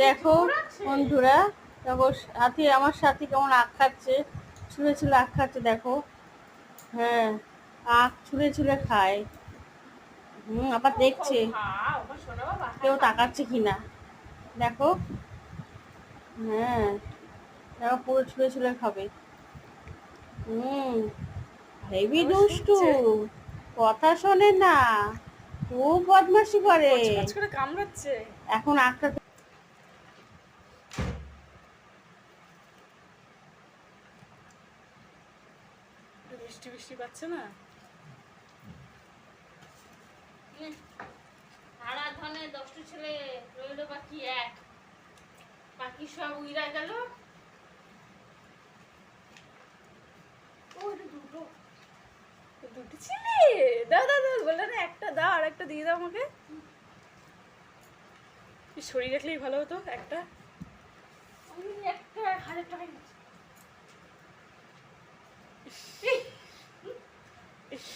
দেখো বন্ধুরা, দেখো সাথী, আমার সাথী কেমন আখ খাচ্ছে, ছুঁড়ে ছুঁড়ে আখ খাচ্ছে দেখো। হ্যাঁ, আখ ছুঁড়ে ছুঁড়ে খায়। আবার দেখছে কেউ তাকাচ্ছে কিনা। দেখো, হ্যাঁ, দেখো পুরো ছুঁড়ে ছুঁড়ে খাবে। হেভি দুষ্টু, কথা শোনে না, খুব বদমাশি করে। কামড়াচ্ছে এখন আখটা বৃষ্টি বৃষ্টি পাচ্ছে না। ধনে 10টা ছেলে রইল বাকি এক, বাকি সব উইরা গেল। দুটো ছিলে, দাও দাও দাও, বললে না একটা দাও, আর একটা দিয়ে দাও আমাকে। সরিয়ে রাখলেই ভালো হতো একটা। আমি একটা 1000 টাকা ইস